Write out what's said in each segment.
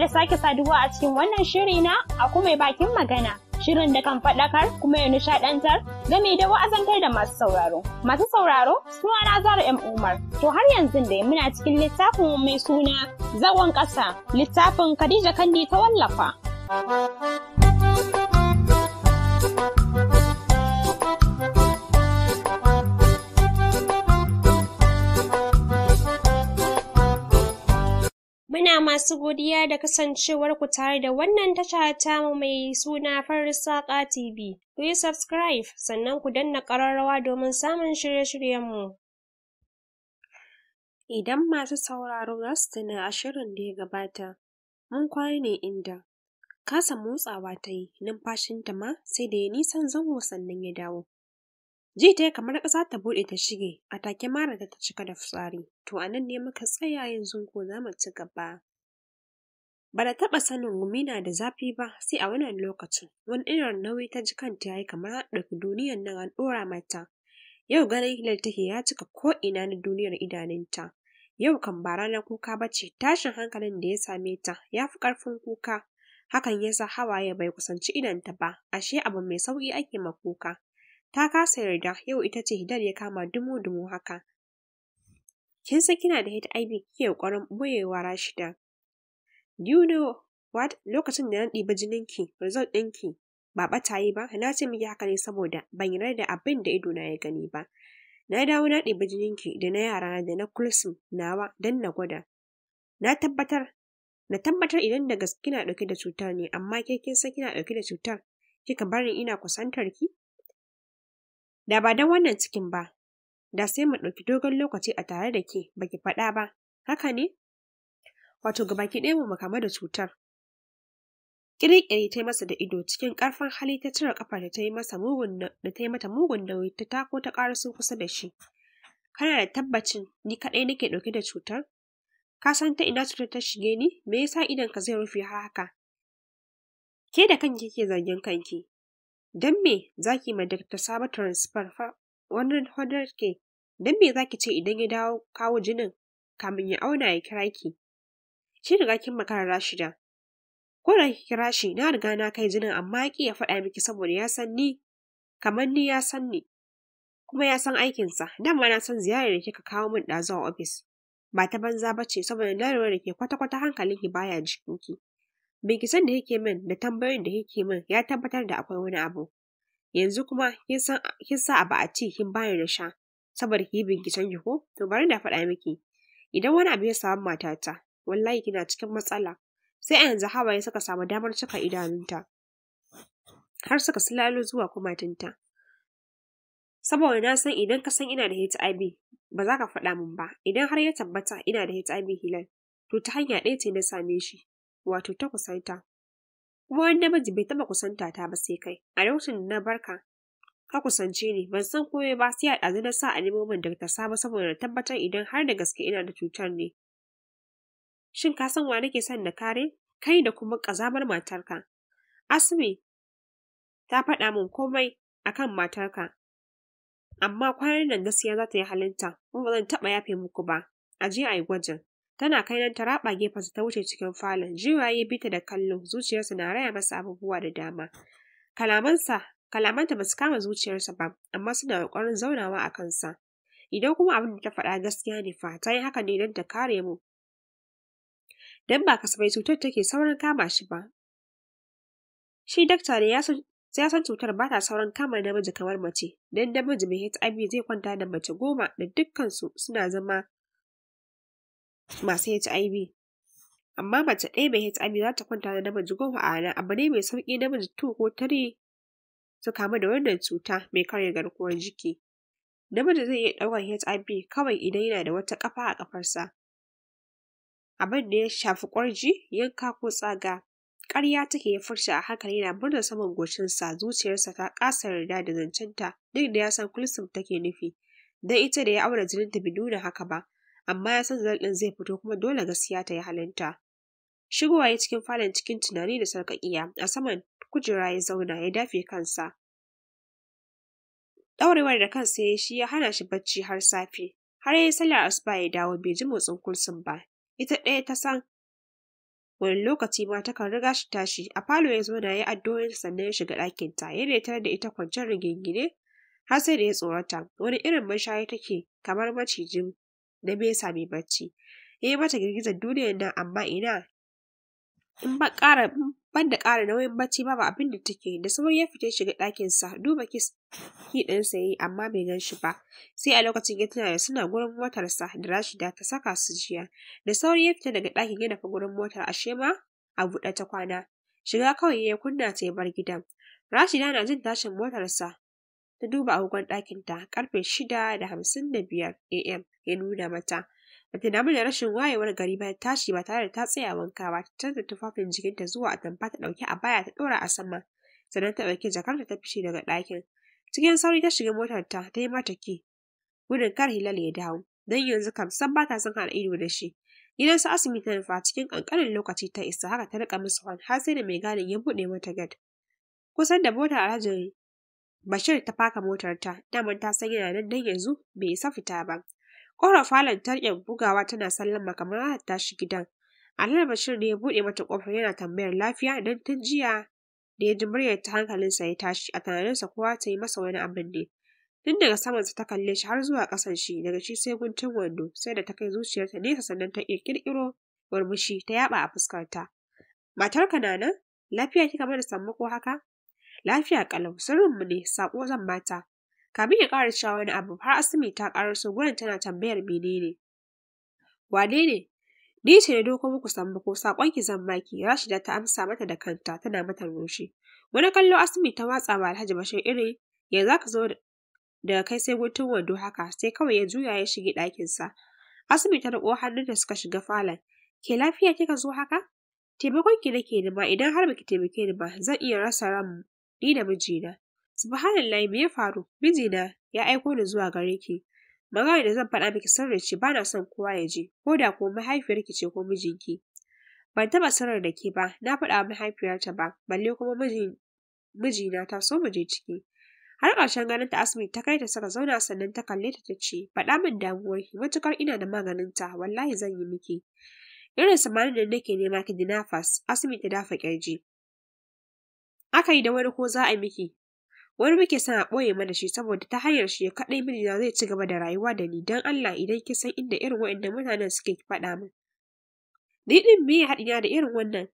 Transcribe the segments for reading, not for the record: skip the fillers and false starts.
da sake saduwa a cikin wannan shiri na a kuma bakin magana. Shirin da kan faɗakar kuma ya nishaɗantar game da wa'azantar da masu sauraro. Masu sauraro, suna Zara M. Umar. To har yanzu dai muna cikin littafin mai suna Zagon Kasa, littafin Khadija Kandi ta wallafa. Muna masu godiya da kasancewarku tare da wannan tasha tamu mai suna Faranta TV. Ku yi subscribe sannan ku danna ƙararrawa domin samun shirye-shiryenmu. Idan masu sauraro za su tuna a shirin da ya gabata, mun kwana ne inda kasa motsawa ta yi, numfashinta ma sai da ya nisan zango sannan ya dawo. Ji ta kamar ƙasa ta buɗe ta shige, a take mara ta cika da fitsari. To a nan ne muka tsaya, yanzu ko za mu ci gaba. Ba da taɓa sanin gumi na da zafi ba sai a wannan lokacin. Wani irin nauyi ta ji kanta ya yi kamar an ɗauki duniyar nan an ɗora mata. Yau ganin Hilal take ya cika ko'ina na duniyar idanunta. Yau kan ba ranar kuka ba ce, tashin hankalin da ya same ta ya fi ƙarfin kuka. Hakan ya sa hawaye bai kusanci idonta ba, ashe abu mai sauƙi ake ma kuka. Ta kasa yarda yau ita ce Hilal ya kama dumu-dumu haka. Kin san kina da HIV kike ƙoƙarin ɓoyewa Rashida. Do you know what? Lokacin da na ɗiba jininki, result ɗinki ba ɓata yi ba, na ce miki haka ne saboda ban yarda da abin da idona ya gani ba. Na dawo na ɗiba jininki da na yara da na kulsum nawa don na gwada. Na tabbatar idan da gaske kina ɗauke da cutar ne, amma ke kin san kina ɗauke da cutar, kika bari ina kusantar ki? Da ba don wannan cikin ba, da sai mu ɗauki dogon lokaci a tare da ke, baki faɗa ba, haka ne? Wato gabaki ɗaya mu kama da cutar. Ƙiri-ƙiri ta yi masa da ido, cikin ƙarfin hali ta cire ƙafar da ta yi mata mugun nauyi, ta tako ta ƙaraso kusa da shi. Kana da tabbacin ni kaɗai nake ɗauke da cutar? Ka san ta ina cutar ta shige ni? Me yasa idonka zai rufe har haka? Ke da kanki kike zargin kanki. Don me za ki ma Dr. Sabo transfer wannan hodar ke? Don me za ki ce idan ya dawo kawo jinin kamin ya auna ya kira ki? Shi riga kin makara Rashida. Ko da ki kira shi na riga na kai jinin, amma ya ƙi ya faɗa miki saboda ya san ni kamar ni ya san ni. Kuma ya san aikinsa. Dama na san ziyarar da kika kawo min ɗazu a ofis. Ba ta banza ba ce saboda na lura da ke kwata-kwata hankalinki baya jikinki. Binciken da yake min da tambayoyin da yake min ya tabbatar da akwai wani abu. Yanzu kuma kin sa abu a ci kin bayar da sha saboda ki yi binciken ki ko? To bari na faɗa miki. Idan wani abu ya samu matata, wallahi kina cikin matsala. Sai a yanzu hawaye suka samu damar cika idanunta. Har suka silalo zuwa kumatunta. Saboda na san idan ka san ina da HIV, ba za ka faɗa min ba. Idan har ya tabbata ina da HIV Hilal, to ta hanya ɗaya ce na same shi. Wato ta kusanta. Kuma wani namiji bai taɓa kusanta ta ba sai kai. A lokacin da na barka, ka kusance ni, ban san komai ba sai a ɗazu na sa a nemo min Dr. Sabo saboda na tabbatar idan har da gaske ina da cutar ne. Shin ka san wa nake son na kare? Kai da kuma ƙazamar matarka. Asmi ta faɗa min komai akan matarka. Amma kwanan nan gaskiya za ta yi halinta, kuma ba zan taɓa yafe muku ba. A je a yi gwajin. Tana kai nan ta raɓa gefensa ta wuce cikin falon. Jiwaye bita da kallo, zuciyarsa na raya masa abubuwa da dama. Kalamanta ba su kama zuciyarsa ba, amma suna ƙoƙarin zaunawa a kansa. Idan kuma abin da ta faɗa gaskiya ne fa, ta yi haka ne don ta kare mu. Don ba kasafai cutar take saurin kama shi ba. Shi dakta ne ya san cutar ba ta saurin kama namiji kamar mace, don namiji mai HIV zai kwanta da mace 10 da dukkansu suna zama masu HIV. Amma mace ɗaya mai HIV za ta kwanta da namiji 10 a rana. Abu ne mai sauƙi namiji 2 ko 3 su kamu da wannan cuta mai karya garkuwar jiki. Namiji zai iya ɗaukar HIV kawai idan yana da wata ƙafa a ƙafarsa. Abin da ya shafi ƙwarji, yanka ko tsaga. Ƙarya take ya furta a hankali yana murna saman goshinsa, zuciyarsa ta ƙasa yarda da zancenta duk da ya san kulsum take nufi. Don ita da ya aure jininta bai nuna haka ba, amma ya san result ɗin zai fito kuma dole gaskiya ta yi halinta. Shigowa ya cikin falon cikin tunani da sarƙaƙiya, a saman kujera ya zauna ya dafe kansa. Ɗaurewar da kansa ya shi ya hana shi bacci har safe. Har ya yi sallar asuba ya dawo bai ji motsin kulsum ba. Ita ɗaya ta san wani lokaci ma takan riga shi tashi. A falo ya zauna ya yi addu'o'in sannan ya shiga ɗakinta, ya tarar da ita kwancen rigingine har sai da ya tsorata. Wani irin munshari take kamar macijin na besa mai bacci. Ya yi mata girgizar duniyar nan amma ina ban da ƙara nauyin bacci babu abin da take. Da sauri ya fita shiga ɗakinsa duba ki ɗinsa ya yi amma bai gan shi ba. Sai a lokacin ya tuna da suna gurin motarsa da Rashida ta saka su jiya. Da sauri ya fita daga ɗakin ya nufi gurin motar, ashe ma a buɗe ta kwana. Shiga kawai ya kunna ta ya bar gidan. Rashida na jin tashin motarsa ta duba agogon ɗakinta, ƙarfe 6:55 AM ya nuna mata. Bata damu da rashin wayewar gari ba, tashi ba tare da ta tsaya wanka ba, ta canza tufafin jikinta zuwa atamfa ta ɗauki abaya ta ɗora a sama, sannan ta ɗauki jakarta ta fice daga ɗakin. Cikin sauri ta shiga motarta ta yi mata ki, gudun kar Hilal ya dawo, don yanzu kam san ba ta son haɗa ido da shi. Gidan su Asimi ta nufa, cikin ƙanƙanin lokaci ta isa, haka ta riƙa musu hon har sai da mai gadin ya buɗe mata gate. Kusan da motar Alhaji Bashir ta faka motarta, daman ta san yana nan dan yanzu bai isa fita ba. Ƙofar falon ta riƙe bugawa tana sallama kamar za ta tashi gidan. Alhaji Bashir ne ya buɗe mata ƙofar yana tambayar lafiya, don tun jiya da ya ji muryar ta hankalinsa ya tashi, a tunaninsa kowa ta yi masa wani abin ne. Tun daga samansa ta kalle shi har zuwa ƙasan shi, daga shi sai guntun wando, sai da ta kai zuciyarta nesa sannan ta ƙirƙiro murmushi ta yaɓa a fuskarta. Matarka na nan? Lafiya kika mana sammako haka? Lafiya ƙalau, sirrinmu ne, saƙo zan bata. Kamin ya ƙara cewa wani abu, har Asimi ta ƙaraso gurin tana tambayar menene. Wane ne? Ni ce na doko muku sammako, saƙonki zan baki. Rashida ta amsa mata da kanta tana mata murmushi. Wani kallo Asimi ta watsa wa Alhaji Bashir irin ya za ka zo daga kai sai guntun wando haka, sai kawai ya juya ya shige ɗakinsa. Asimi ta riƙo hannunta suka shiga falon. Ke lafiya kika zo haka? Taimakonki nake nema, idan har baki taimake ni ba zan iya rasa ranmu ni da mijina. Subhanallah, me ya faru? Mijina ya aiko ni zuwa gare ki. Magana da zan faɗa miki sirri ce, bana son kowa ya ji, ko da ko mahaifiyarki ce ko mijinki. Ban taɓa sirri da ke ba, na faɗa wa mahaifiyarta ba, balle kuma mijina ta so mu je ciki. Har ƙarshen ganin ta Asimi ta kai ta saka zauna sannan ta kalle ta ce, faɗa min damuwarki, matuƙar ina da maganinta, wallahi zan yi miki. Irin samanin da nake nema ki dinafas, Asimi ta dafa ƙirji. Aka yi da wani ko za a miki? Wani muke son a ɓoye mana shi saboda ta hanyar shi kaɗai mijina zai ci gaba da rayuwa da ni, don Allah idan ki san inda irin waɗannan mutanen suke ki faɗa min. Ni ɗin me ya haɗina da irin wannan?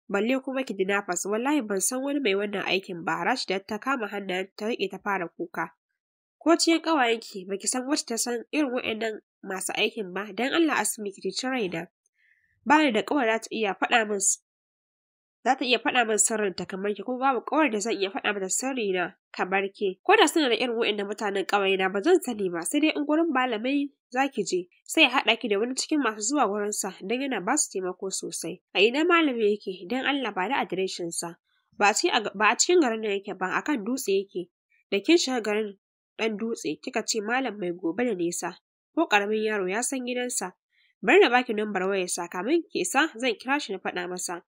Balle kuma ki dinafas, wallahi ban san wani mai wannan aikin ba. Rashida ta kama hannayen ta riƙe ta fara kuka. Ko cikin ƙawayenki baki san wacce ta san irin waɗannan masu aikin ba, don Allah Asimi ki ci raina. Ba ni da ƙawar za ta iya faɗa min sirrinta kamar ki, kuma babu ƙawar da zan iya faɗa mata sirrina kamar ke. Ko da suna da irin waɗannan mutanen ƙawayena ba zan sani ba, sai dai in gurin malamai za ki je, sai ya haɗa ki da wani cikin masu zuwa gurinsa don yana ba su taimako sosai. A ina malami yake? Don Allah ba da adireshinsa. Ba a cikin garin nan yake ba, a kan dutse yake. Da kin shiga garin ɗan dutse kika ce malam mai gobe da nesa, ko ƙaramin yaro ya san gidansa. Bari na baki lambar wayarsa, kamin ki isa zan kira shi na faɗa masa.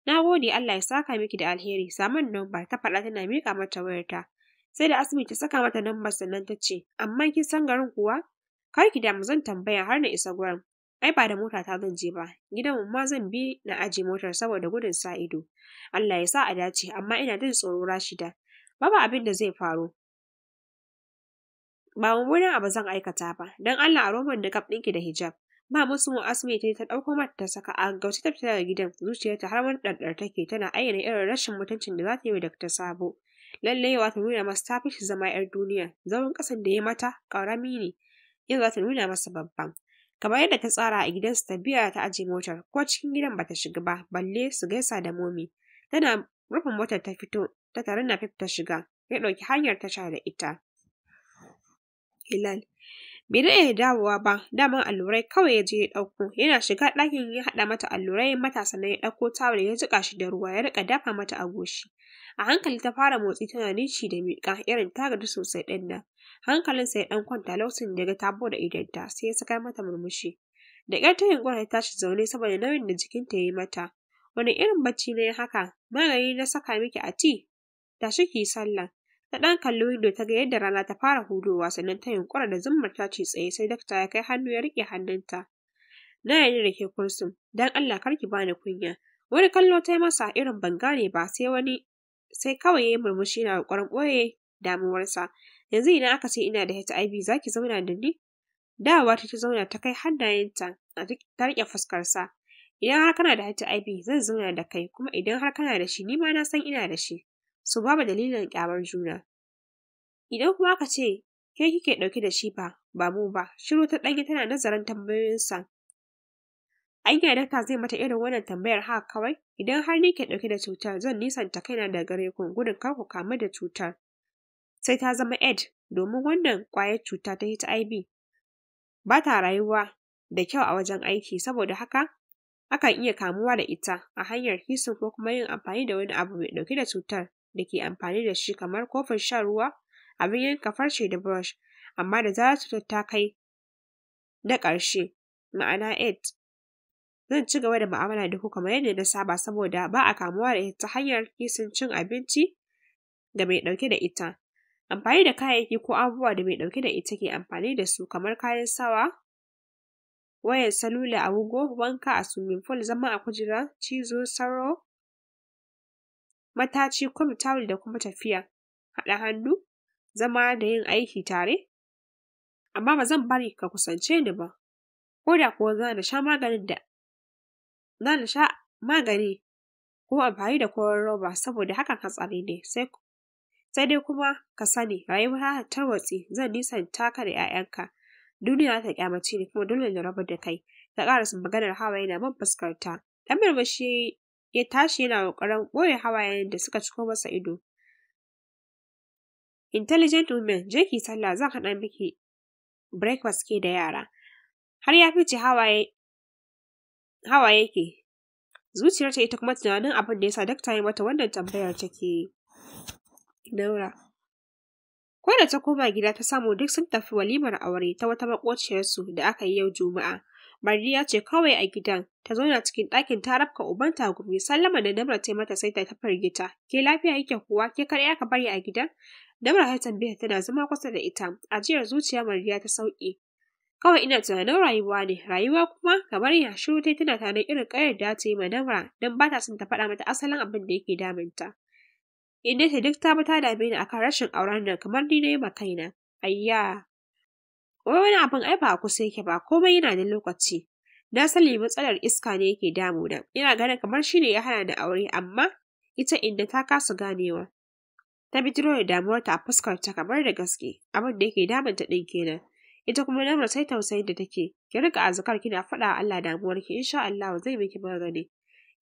Na gode, Allah ya saka miki da alheri. Samun lambar, ta faɗa tana miƙa mata wayarta. Sai da Asimi ta saka mata lambar sannan ta ce, amma kin san garin kuwa? Kar ki damu, zan tambaya har na isa gurin. Ai ba da mota ta zan je ba, gidanmu ma zan bi na aje motar saboda gudun sa ido. Allah ya sa a dace, amma ina jin tsoro Rashida. Babu abin da zai faru. Ba mummunan abu zan aikata ba, don Allah a roman da kaf ɗinki da hijab. Ba musu Asimi ta ɗauko mata ta saka, a gaggauce ta fita daga gidan, zuciyarta har wani ɗarɗar take, tana ayyana irin rashin mutuncin da za ta yi wa Dr. Sabo. Lallai yau za ta nuna masa ta fi shi zama 'yar duniya, zaman ƙasan da ya mata ƙarami ne, yau za ta nuna masa babban. Kamar yadda ta tsara a gidansu, ta biya ta aje motar, ko cikin gidan bata shiga ba, balle su gaisa da momi. Tana rufe motar ta fito, ta tare na ta shiga, ya ɗauki hanyar tasha da ita. Hilal bai daɗe da dawowa ba, daman allurai kawai ya je ya ɗauko. Yana shiga ɗakin ya haɗa mata allurai mata sannan ya ɗauko tawul ya jiƙa shi da ruwa ya riƙa dafa mata a goshi. A hankali ta fara motsi tana nishi da miƙa irin ta gaji sosai ɗin nan. Hankalinsa ya ɗan kwanta lokacin da ya ga ta buɗe idonta, sai ya sakar mata murmushi. Da ƙyar ta yunƙura ta tashi zaune saboda nauyin da jikinta ya yi mata. Wani irin bacci ne haka? Magani na saka miki a ti? Tashi ki yi sallah. Ta ɗan kalli windo ta ga yadda rana ta fara hudowa sannan ta yunƙura da zummar tashi tsaye, sai dakta ya kai hannu ya riƙe hannunta. Na yarda da ke Kulsum, don Allah kar ki bani kunya. Wani kallo ta yi masa irin ban gane ba sai kawai ya yi murmushi na ƙoƙarin ɓoye damuwarsa. Yanzu idan aka ce ina da HIV za ki zauna da ni? Dawowa ta zauna ta kai hannayenta ta riƙe fuskarsa. Idan har kana da HIV zan zauna da kai, kuma idan har kana da shi ni ma na san ina da shi. So babu dalilin ƙyamar juna. Idan kuma aka ce ke kike ɗauke da shi ba mu ba, shiru ta ɗanyi tana nazarin tambayoyinsa. Anya dakta zai mata irin wannan tambayar haka kawai? Idan har ni ke ɗauke da cutar zan nisanta kaina da gare ku gudun kar ku kamu da cutar. Sai ta zama AIDS, domin wannan ƙwayar cuta ta HIV ba ta rayuwa da kyau a wajen aiki, saboda haka akan iya kamuwa da ita a hanyar kissing ko kuma yin amfani da wani abu mai ɗauke da cutar da ke amfani da shi kamar kofin shan ruwa, abin yanka farce da brush. Amma da zarar cutar ta kai na ƙarshe, ma'ana AIDS, zan ci gaba da mu'amala da ku kamar yadda na saba, saboda ba a kamuwa da ita ta hanyar kissing, cin abinci da mai ɗauke da ita, amfani da kayayyaki ko abubuwa da mai ɗauke da ita ke amfani da su kamar kayan sawa, wayar salula, agogo, wanka a swimming pool, zama a kujera, cizo, sauro, mataci, kum, tawul da kuma tafiya, haɗa hannu, zama da yin aiki tare. Amma ba zan bari ka kusance ni ba, ko da kuwa za na sha magani ko amfani da koron roba, saboda hakan hatsari ne. Sai dai kuma ka sani rayuwa ta tarwatse, zan nisanta ka da 'ya'yanka. Duniya ta kyamace ni kuma dole na rabu da kai. Ta ƙarasa maganar hawaye na bin fuskarta. Ɗan murmushi ya tashi yana ƙoƙarin ɓoye hawayen da suka ciko masa ido. Intelligent women, je ki sallah, zan haɗa miki breakfast ke da yara. Har ya fice hawaye ke. Zuciyarta ita kuma tunanin abin da ya sa dakta ya mata wannan tambayar take yi. Naura. Ko da ta koma gida ta samu duk sun tafi walimar aure ta wata maƙociyarsu da aka yi yau Juma'a. Mardiya ce kawai a gidan, ta zauna cikin ɗakin ta rafka uban tagumi. Sallama da Namra ta mata sai ta firgita. Ke lafiya yake kuwa? Ke kaɗai aka bari a gidan? Namra ta tambaye tana zama kusa da ita. Ajiyar zuciya Mardiya ta sauke. Kawai ina tunanin rayuwa ne, rayuwa kuma kamar ya shiru tai tana tunanin irin ƙayar da ta yi ma Namra don ba ta son ta faɗa mata asalin abin da yake damunta. Inda ta duk ta bi ta dame ni akan rashin auren nan kamar ni na yi ma kaina. Ayya. Wai wani abin ai ba a kusa yake ba, komai yana da lokaci. Na sani matsalar iska ne yake damuna. Ina ganin kamar shi ne ya hana ni aure, amma ita inda ta kasa ganewa. Ta bijiro da damuwarta a fuskarta kamar da gaske, abin da yake damunta ɗin kenan. Ita kuma Namra sai tausayin da take. Ki riƙa azkar kina faɗa wa Allah damuwarki, insha Allah zai miki magani.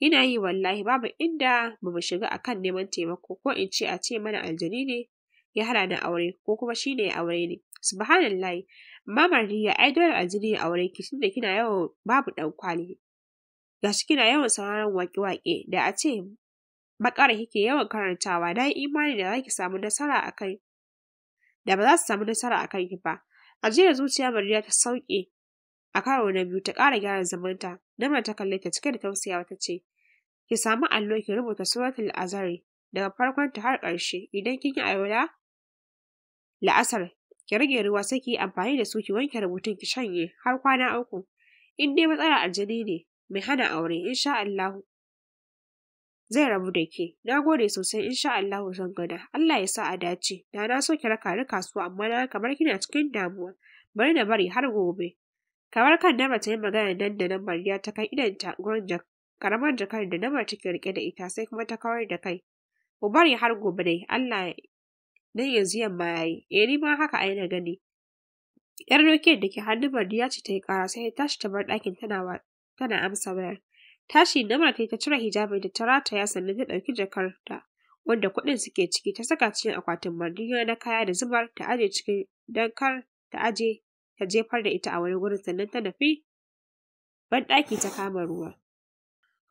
Ina yi wallahi, babu inda ba mu shiga akan neman taimako, ko in ce a ce mana aljani ne ya hana ni aure ko kuma shi ne ya aure ni. Subhanallahi. Amma Mardiya ai dole aljani ya aure ki tunda kina yawan babu ɗan kwali. Gashi kina yawan sauraron waƙe-waƙe, da a ce baƙara kike yawan karantawa, na yi imani da za ki samu nasara a kai. Da ba za su samu nasara a kanki ba. Ajiyar zuciya Mardiya ta sauke a karo na biyu, ta ƙara gyara zamanta. Namra ta kalle ta cike da tausayawa ta ce, ki samu allo ki rubuta suratul azari daga farkon ta har ƙarshe. Idan kin yi alwala la'asar, ki rage ruwa sai ki yi amfani da su ki wanke rubutun ki shanye har kwana 3. In dai matsalar aljani ne mai hana aure, insha Allahu zai rabu da ke. Na gode sosai, insha Allahu zan gada. Allah ya sa a dace. Da na so ki raka ni kasuwa, amma na kamar kina cikin damuwa. Bari na bari har gobe. Kamar kan Namra ta yi magana nan da nan, Mardiya ta kai idanta gurin karamar jakar da Namra take rike da ita, sai kuma ta kawar da kai. Ku bari har gobe dai, Allah dan yanzu yamma yayi. Ni ma haka ai na gani. Yar rokiyar da ke hannun Mardiya ce ta yi ƙara, sai ta tashi ta bar ɗakin tana amsa wayar. Tashi Namra ta cire hijabin da ta rataya, sannan ta ɗauki jakarta wanda kuɗin suke ciki, ta saka cikin akwatin Mardiya na kaya da zubar ta aje cikin don kar ta jefar da ita a wani gurin, sannan ta nufi banɗaki ta kama ruwa.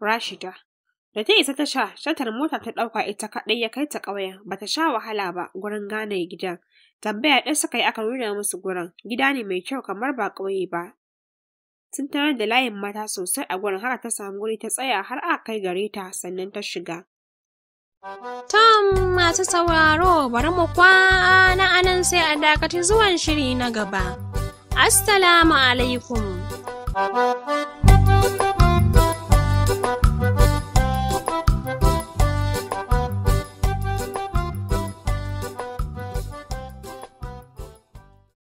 Rashida da ta isa tasha, shatar mota ta ɗauka ita kaɗai ya kai ta ƙauyen. Bata sha wahala ba gurin gane gidan. Tambaya ɗaya suka yi aka nuna musu gurin. Gida ne mai kyau kamar ba ƙauye ba. Sun tarar da layin mata sosai a gurin, haka ta samu guri ta tsaya har aka kai gare ta, sannan ta shiga. Tom masu sauraro, bari mu kwana anan sai a dakaci zuwan shiri na gaba. Assalamu alaikum.